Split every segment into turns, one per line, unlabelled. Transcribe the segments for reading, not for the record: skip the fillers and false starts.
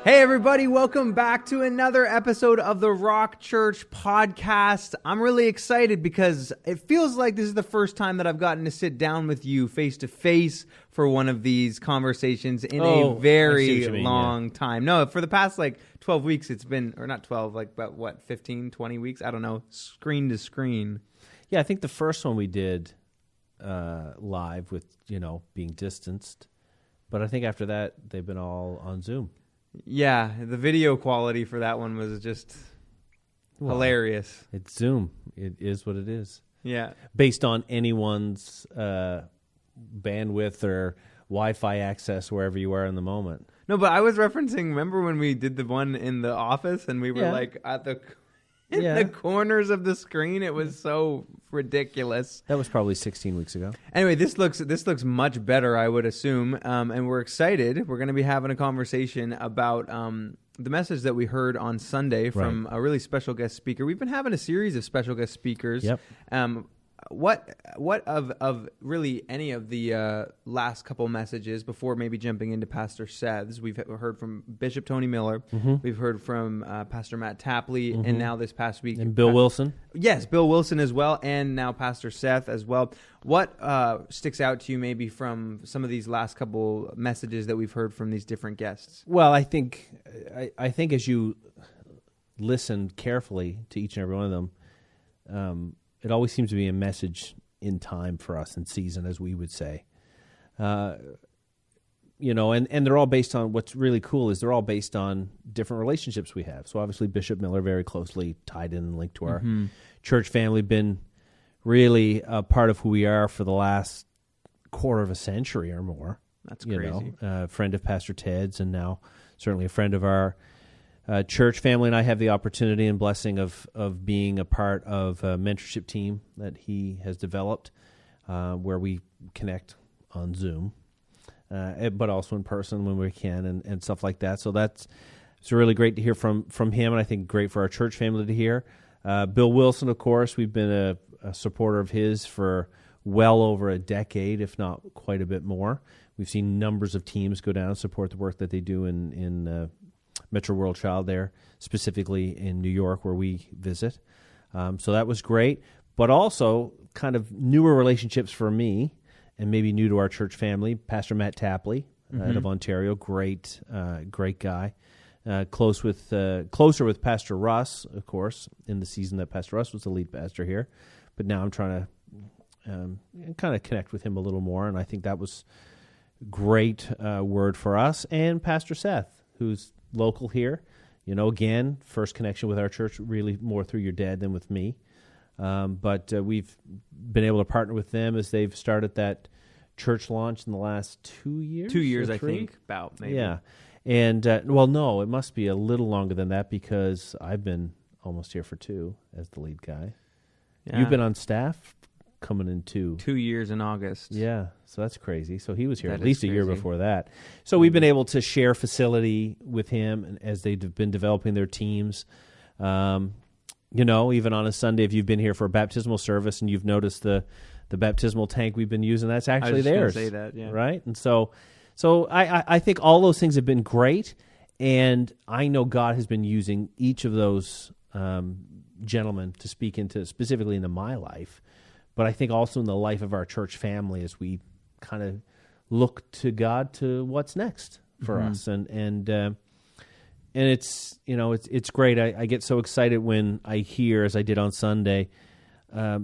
Hey everybody, welcome back to another episode of the Rock Church podcast. I'm really excited because it feels like this is the first time that I've gotten to sit down with you face to face for one of these conversations in a very long time. No, for the past 12 weeks it's been, or not 12, about 15, 20 weeks? I don't know, screen to screen.
Yeah, I think the first one we did live with, being distanced. But I think after that, they've been all on Zoom.
Yeah, the video quality for that one was just hilarious.
It's Zoom. It is what it is.
Yeah.
Based on anyone's bandwidth or Wi-Fi access wherever you are in the moment.
No, but I was referencing, remember when we did the one in the office and we were at the corners of the screen? It was so ridiculous.
That was probably 16 weeks ago.
Anyway, this looks much better, I would assume, and we're excited. We're going to be having a conversation about the message that we heard on Sunday from a really special guest speaker. We've been having a series of special guest speakers.
Yep.
What of really any of the last couple messages before maybe jumping into Pastor Seth's? We've heard from Bishop Tony Miller. Mm-hmm. We've heard from Pastor Matt Tapley, and now this past week
and Bill Wilson.
Yes, Bill Wilson as well, and now Pastor Seth as well. What sticks out to you maybe from some of these last couple messages that we've heard from these different guests?
Well, I think as you listen carefully to each and every one of them, it always seems to be a message in time for us, in season, as we would say. And they're all based on, what's really cool is they're all based on different relationships we have. So obviously Bishop Miller very closely tied in and linked to our church family, been really a part of who we are for the last quarter of a century or more.
That's crazy.
Friend of Pastor Ted's, and now certainly a friend of our church family, and I have the opportunity and blessing of being a part of a mentorship team that he has developed, where we connect on Zoom, but also in person when we can, and stuff like that. So it's really great to hear from him, and I think great for our church family to hear. Bill Wilson, of course, we've been a supporter of his for well over a decade, if not quite a bit more. We've seen numbers of teams go down and support the work that they do in Metro World Child there, specifically in New York where we visit. So that was great. But also kind of newer relationships for me, and maybe new to our church family, Pastor Matt Tapley out of Ontario, great guy. Closer with Pastor Russ, of course, in the season that Pastor Russ was the lead pastor here. But now I'm trying to kind of connect with him a little more, and I think that was great word for us. And Pastor Seth, who's local here, again, first connection with our church, really more through your dad than with me. But we've been able to partner with them as they've started that church launch in the last 2 years. 2 years,
I think, about maybe.
Yeah. And, no, it must be a little longer than that because I've been almost here for 2 as the lead guy. Yeah. You've been on staff coming in 2
years in August.
Yeah, so that's crazy. So he was here at least a year before that. So we've been able to share facility with him, and as they've been developing their teams. Even on a Sunday, if you've been here for a baptismal service and you've noticed the baptismal tank we've been using, that's actually theirs.
I was just going to say that, yeah.
Right? And so I think all those things have been great, and I know God has been using each of those gentlemen to speak specifically into my life. But I think also in the life of our church family as we kind of look to God to what's next for us, and it's it's great. I get so excited when I hear, as I did on Sunday,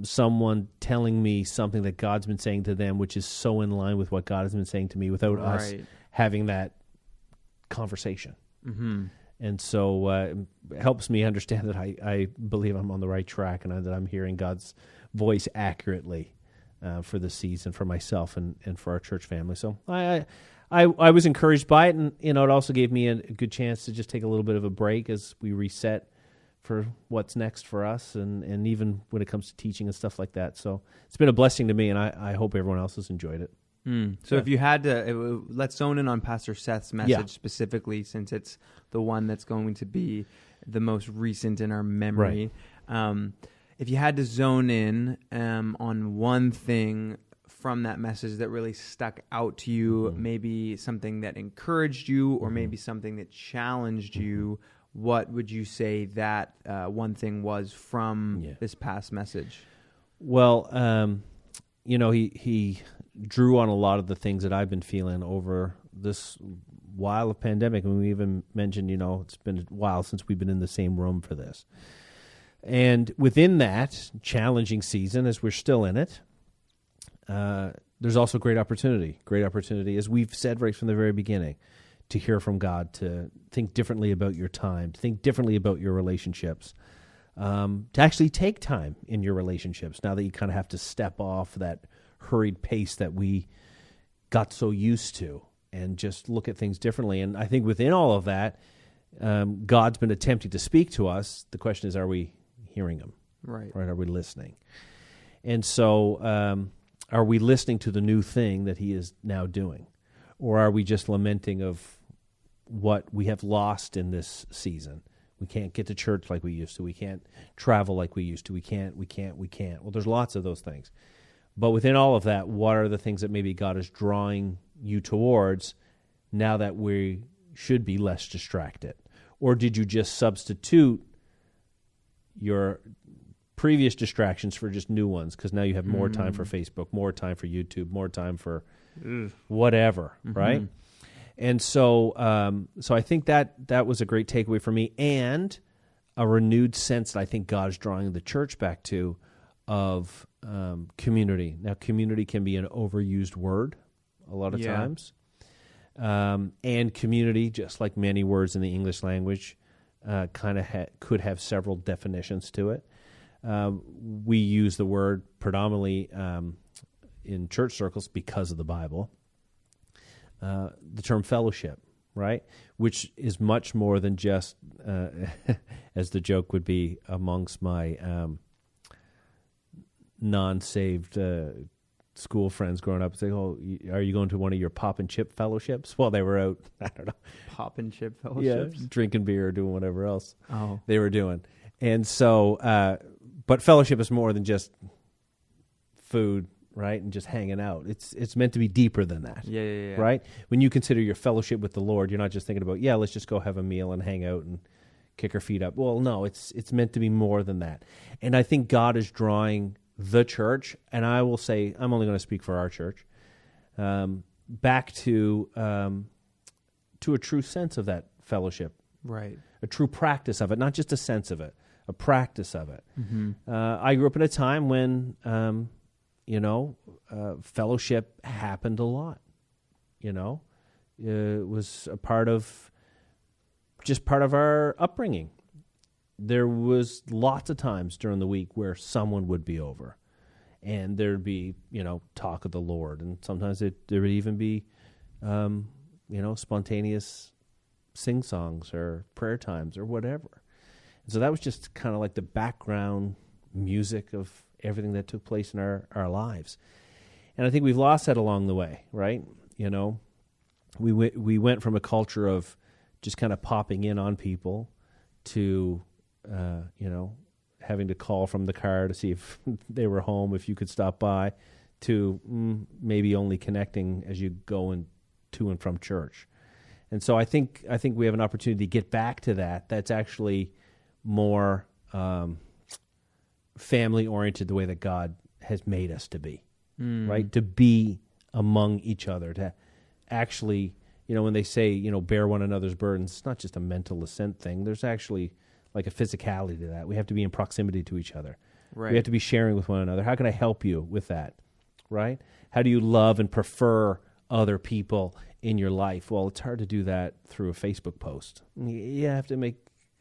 someone telling me something that God's been saying to them, which is so in line with what God has been saying to me, without us having that conversation. Mm-hmm. And so it helps me understand that I believe I'm on the right track, and that I'm hearing God's voice accurately for this season, for myself and for our church family. So I was encouraged by it, and it also gave me a good chance to just take a little bit of a break as we reset for what's next for us, and even when it comes to teaching and stuff like that. So it's been a blessing to me, and I hope everyone else has enjoyed it.
So if you had to, let's zone in on Pastor Seth's message specifically, since it's the one that's going to be the most recent in our memory. Right. If you had to zone in on one thing from that message that really stuck out to you? Maybe something that encouraged you, or maybe something that challenged you. What would you say that one thing was from this past message?
Well, he drew on a lot of the things that I've been feeling over this while of pandemic. And we even mentioned, it's been a while since we've been in the same room for this. And within that challenging season, as we're still in it, there's also great opportunity, as we've said right from the very beginning, to hear from God, to think differently about your time, to think differently about your relationships, to actually take time in your relationships now that you kind of have to step off that hurried pace that we got so used to and just look at things differently. And I think within all of that, God's been attempting to speak to us. The question is, are we hearing him? Right? Are we listening? And so are we listening to the new thing that he is now doing? Or are we just lamenting of what we have lost in this season? We can't get to church like we used to. We can't travel like we used to. We can't. Well, there's lots of those things. But within all of that, what are the things that maybe God is drawing you towards now that we should be less distracted? Or did you just substitute your previous distractions for just new ones because now you have more time for Facebook, more time for YouTube, more time for whatever, right? And so I think that was a great takeaway for me, and a renewed sense that I think God is drawing the church back to of community. Now, community can be an overused word a lot of times. And community, just like many words in the English language, kind of could have several definitions to it. We use the word predominantly in church circles because of the Bible. The term fellowship, right? Which is much more than just, as the joke would be amongst my non-saved school friends growing up, saying, "Oh, are you going to one of your pop and chip fellowships?" Well, they were out, I don't know.
Pop and chip fellowships?
Yeah, drinking beer or doing whatever else they were doing. And so, but fellowship is more than just food, right, and just hanging out. It's meant to be deeper than that. Yeah. Right? When you consider your fellowship with the Lord, you're not just thinking about, let's just go have a meal and hang out and kick our feet up. Well, no, it's meant to be more than that. And I think God is drawing the church, and I will say, I'm only going to speak for our church, back to a true sense of that fellowship. Right. A true practice of it, not just a sense of it, a practice of it. I grew up in a time when fellowship happened a lot. It was a part of our upbringing. There was lots of times during the week where someone would be over, and there'd be, talk of the Lord, and sometimes there would even be, spontaneous sing-songs or prayer times or whatever. And so that was just kind of like the background music of everything that took place in our lives. And I think we've lost that along the way, right? We went from a culture of just kind of popping in on people to, having to call from the car to see if they were home, if you could stop by, to maybe only connecting as you go to and from church. And so I think we have an opportunity to get back to that. That's actually more family-oriented, the way that God has made us to be, right? To be among each other, to actually, when they say, bear one another's burdens, it's not just a mental assent thing. There's actually like a physicality to that. We have to be in proximity to each other. Right. We have to be sharing with one another. How can I help you with that, right? How do you love and prefer other people in your life? Well, it's hard to do that through a Facebook post. You have to make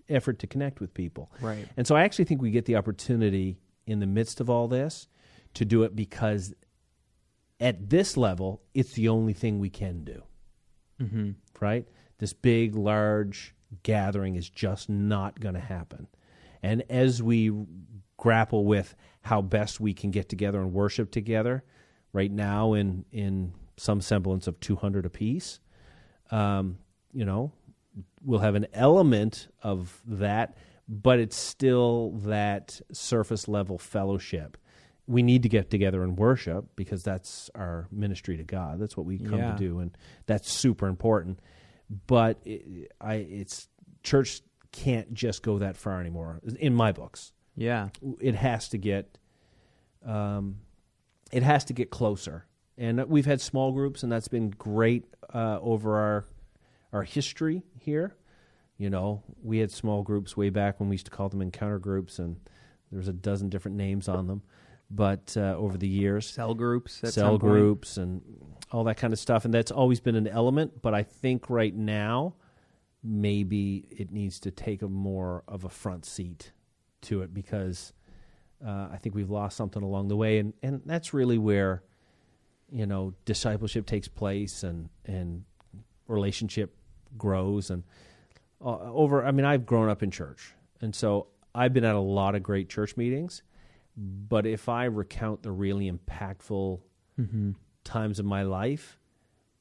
effort to connect with people. Right. And so I actually think we get the opportunity in the midst of all this to do it because at this level, it's the only thing we can do. Right? This big, large gathering is just not going to happen. And as we grapple with how best we can get together and worship together, right now in some semblance of 200 apiece, we'll have an element of that, but it's still that surface level fellowship. we need to get together and worship because that's our ministry to God. That's what we come to do, and that's super important. But it's church can't just go that far anymore in my books.
Yeah,
it has to get closer. And we've had small groups, and that's been great over our history here. You know, we had small groups way back when we used to call them encounter groups, and there's a dozen different names on them. But over the years,
cell groups
and all that kind of stuff, and that's always been an element. But I think right now, maybe it needs to take a more of a front seat to it, because I think we've lost something along the way, and that's really where, you know, discipleship takes place and relationship grows. And I've grown up in church, and so I've been at a lot of great church meetings. But if I recount the really impactful times of my life,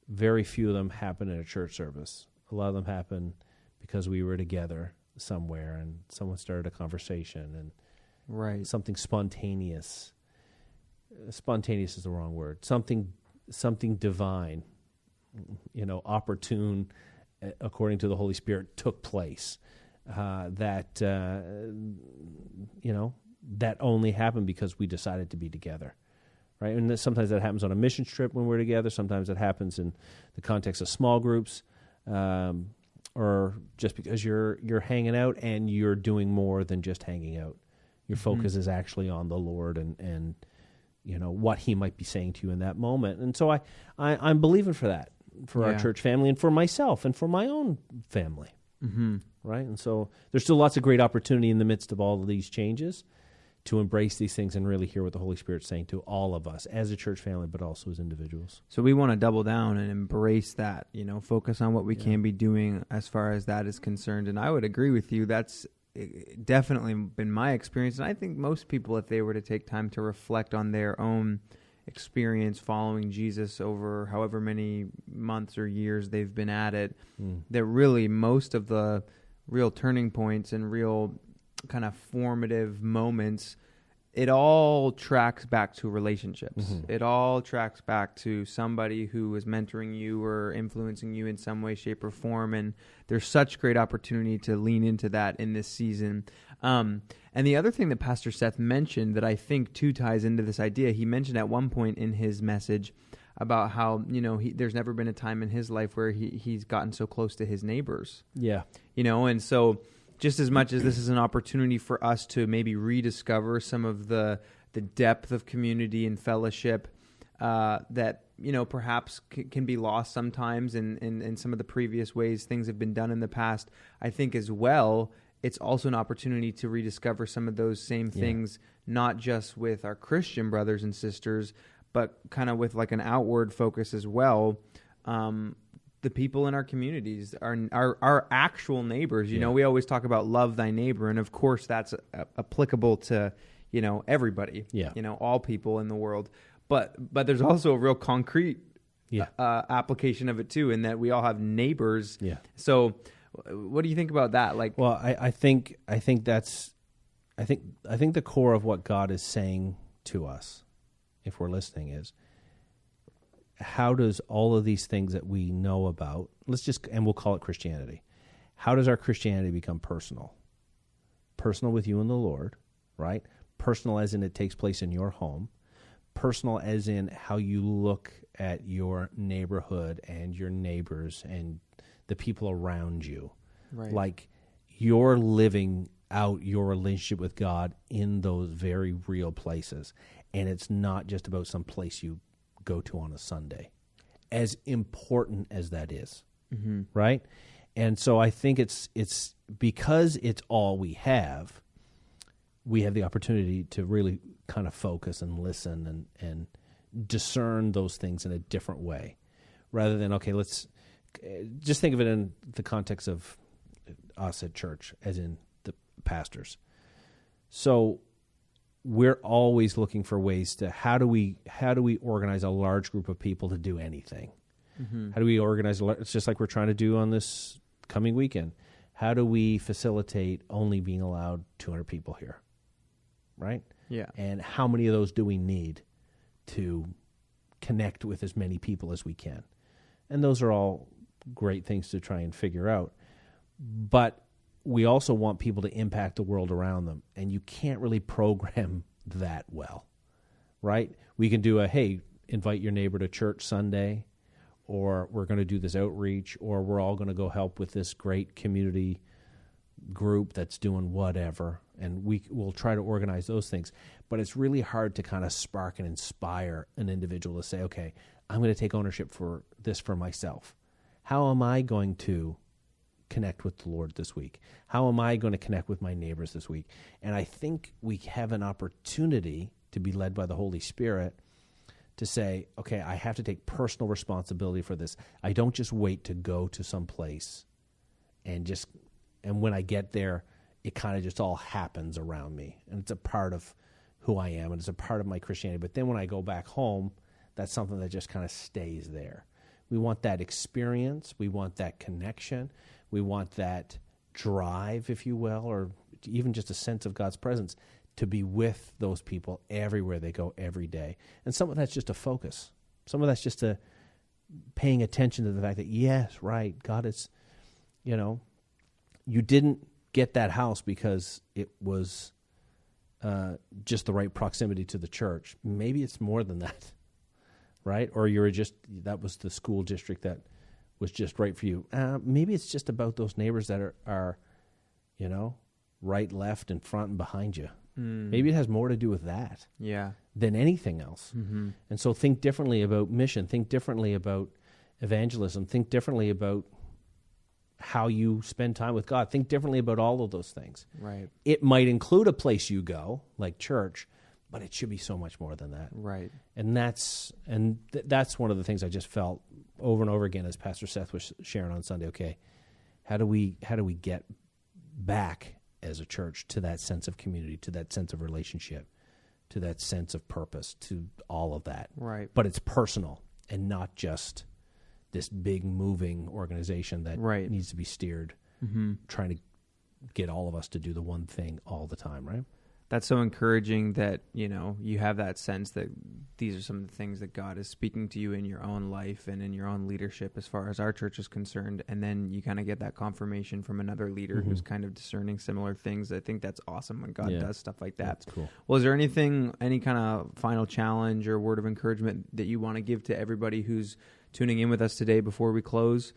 very few of them happen in a church service. A lot of them happen because we were together somewhere and someone started a conversation and something spontaneous. Spontaneous is the wrong word. Something divine, you know, opportune, according to the Holy Spirit, took place. That only happened because we decided to be together, right? And sometimes that happens on a mission trip when we're together. Sometimes it happens in the context of small groups, or just because you're hanging out and you're doing more than just hanging out. Your focus is actually on the Lord and you know what He might be saying to you in that moment. And so I'm believing for that, for our church family and for myself and for my own family, right? And so there's still lots of great opportunity in the midst of all of these changes to embrace these things and really hear what the Holy Spirit's saying to all of us as a church family, but also as individuals.
So we want to double down and embrace that, you know, focus on what we can be doing as far as that is concerned. And I would agree with you. That's definitely been my experience. And I think most people, if they were to take time to reflect on their own experience following Jesus over however many months or years they've been at it, that really most of the real turning points and real kind of formative moments, it all tracks back to relationships. It all tracks back to somebody who is mentoring you or influencing you in some way, shape, or form. And there's such great opportunity to lean into that in this season. And the other thing that Pastor Seth mentioned that I think too ties into this idea, he mentioned at one point in his message about how, you know, there's never been a time in his life where he's gotten so close to his neighbors. Yeah. You know, and so just as much as this is an opportunity for us to maybe rediscover some of the depth of community and fellowship that, you know, perhaps can be lost sometimes in some of the previous ways things have been done in the past, I think as well, it's also an opportunity to rediscover some of those same things, not just with our Christian brothers and sisters, but kind of with like an outward focus as well. The people in our communities, our actual neighbors. You know, we always talk about love thy neighbor, and of course that's applicable to, you know, everybody. You know, all people in the world. But there's also a real concrete application of it too, in that we all have neighbors. So, what do you think about that? Like,
well, I think the core of what God is saying to us, if we're listening, is, how does all of these things that we know about, and we'll call it Christianity, how does our Christianity become personal? Personal with you and the Lord, right? Personal as in it takes place in your home. Personal as in how you look at your neighborhood and your neighbors and the people around you. Right. Like you're living out your relationship with God in those very real places. And it's not just about some place you go to on a Sunday, as important as that is, right? And so I think it's because it's all we have the opportunity to really kind of focus and listen and discern those things in a different way, rather than, okay, let's just think of it in the context of us at church, as in the pastors. So we're always looking for ways to how do we organize a large group of people to do anything? How do we organize? It's just like we're trying to do on this coming weekend. How do we facilitate only being allowed 200 people here? right?
Yeah.
And how many of those do we need to connect with as many people as we can? And those are all great things to try and figure out. But we also want people to impact the world around them. And you can't really program that well, right? We can do hey, invite your neighbor to church Sunday, or we're going to do this outreach, or we're all going to go help with this great community group that's doing whatever. And we'll try to organize those things. But it's really hard to kind of spark and inspire an individual to say, okay, I'm going to take ownership for this for myself. How am I going to connect with the Lord this week? How am I going to connect with my neighbors this week? And I think we have an opportunity to be led by the Holy Spirit to say, okay, I have to take personal responsibility for this. I don't just wait to go to some place and when I get there, it kind of just all happens around me. And it's a part of who I am, and it's a part of my Christianity. But then when I go back home, that's something that just kind of stays there. We want that experience. We want that connection. We want that drive, if you will, or even just a sense of God's presence to be with those people everywhere they go every day. And some of that's just a focus. Some of that's just a paying attention to the fact that, yes, right, God is, you didn't get that house because it was just the right proximity to the church. Maybe it's more than that, right? Or that was the school district that was just right for you. Maybe it's just about those neighbors that are right, left, and front and behind you. Maybe it has more to do with that than anything else. Mm-hmm. And so think differently about mission. Think differently about evangelism. Think differently about how you spend time with God. Think differently about all of those things.
Right.
It might include a place you go, like church, but it should be so much more than that.
Right.
And that's one of the things I just felt over and over again as Pastor Seth was sharing on Sunday. Okay, how do we get back as a church to that sense of community, to that sense of relationship, to that sense of purpose, to all of that?
Right.
But it's personal and not just this big moving organization that needs to be steered, trying to get all of us to do the one thing all the time, right?
That's so encouraging that, you have that sense that these are some of the things that God is speaking to you in your own life and in your own leadership as far as our church is concerned. And then you kind of get that confirmation from another leader who's kind of discerning similar things. I think that's awesome when God does stuff like that.
That's cool.
Well, is there any kind of final challenge or word of encouragement that you want to give to everybody who's tuning in with us today before we close?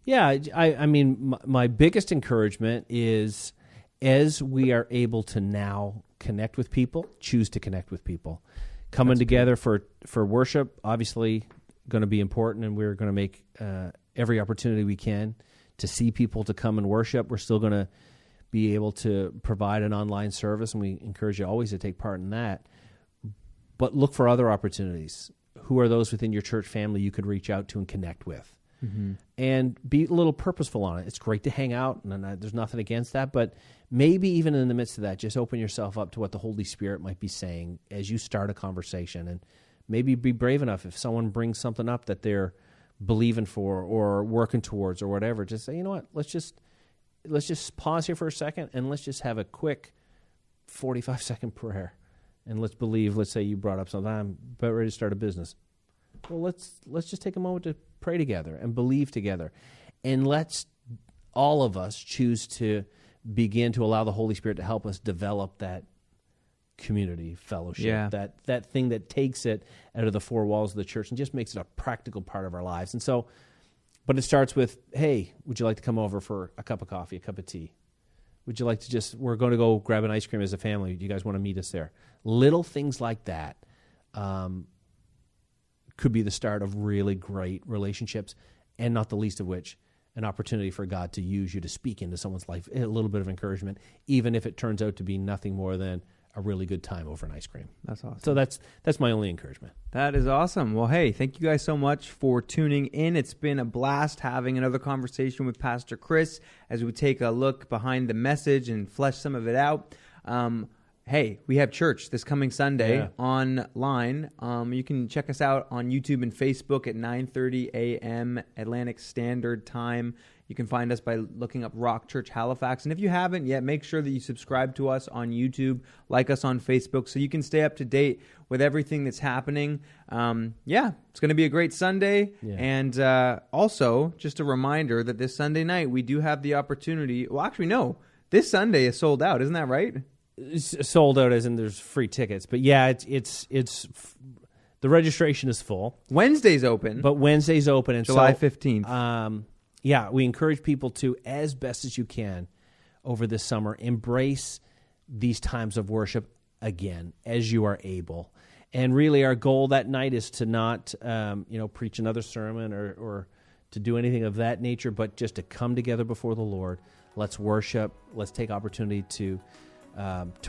Yeah, I mean, my biggest encouragement is, as we are able to now connect with people, choose to connect with people. Coming together for worship, obviously going to be important, and we're going to make every opportunity we can to see people to come and worship. We're still going to be able to provide an online service, and we encourage you always to take part in that. But look for other opportunities. Who are those within your church family you could reach out to and connect with? Mm-hmm. And be a little purposeful on it. It's great to hang out, and there's nothing against that, but maybe even in the midst of that, just open yourself up to what the Holy Spirit might be saying as you start a conversation, and maybe be brave enough if someone brings something up that they're believing for or working towards or whatever, just say, you know what, let's just pause here for a second, and let's just have a quick 45-second prayer, and let's say you brought up something, I'm about ready to start a business. Well, let's just take a moment to pray together and believe together. And let's all of us choose to begin to allow the Holy Spirit to help us develop that community fellowship, that thing that takes it out of the four walls of the church and just makes it a practical part of our lives. And so, but it starts with, hey, would you like to come over for a cup of coffee, a cup of tea? Would you like to we're going to go grab an ice cream as a family. Do you guys want to meet us there? Little things like that could be the start of really great relationships, and not the least of which, an opportunity for God to use you to speak into someone's life, a little bit of encouragement, even if it turns out to be nothing more than a really good time over an ice cream.
That's awesome.
So that's my only encouragement.
That is awesome. Well, hey, thank you guys so much for tuning in. It's been a blast having another conversation with Pastor Chris as we take a look behind the message and flesh some of it out. hey, we have church this coming Sunday
Yeah.
online. You can check us out on YouTube and Facebook at 9:30 a.m. Atlantic Standard Time. You can find us by looking up Rock Church Halifax. And if you haven't yet, make sure that you subscribe to us on YouTube, like us on Facebook, so you can stay up to date with everything that's happening. It's going to be a great Sunday.
Yeah.
And also, just a reminder that this Sunday night, we do have the opportunity. Well, actually, no. This Sunday is sold out. Isn't that right?
It's sold out as in there's free tickets. But yeah, it's the registration is full.
Wednesday's open.
But Wednesday's open. And
July
so,
15th.
We encourage people to, as best as you can over this summer, embrace these times of worship again as you are able. And really our goal that night is to not, preach another sermon or to do anything of that nature, but just to come together before the Lord. Let's worship. Let's take opportunity to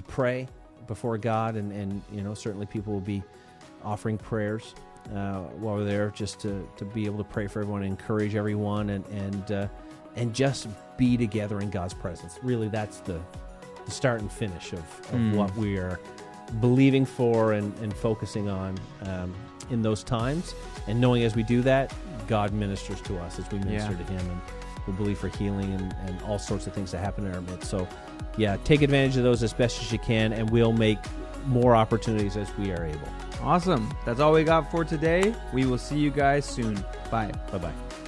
pray before God. And certainly people will be offering prayers while we're there, just to be able to pray for everyone, encourage everyone, and just be together in God's presence. Really, that's the start and finish of what we are believing for and focusing on in those times. And knowing as we do that, God ministers to us as we minister to Him, and we believe for healing and all sorts of things that happen in our midst. So, take advantage of those as best as you can, and we'll make more opportunities as we are able.
Awesome. That's all we got for today. We will see you guys soon. Bye.
Bye-bye.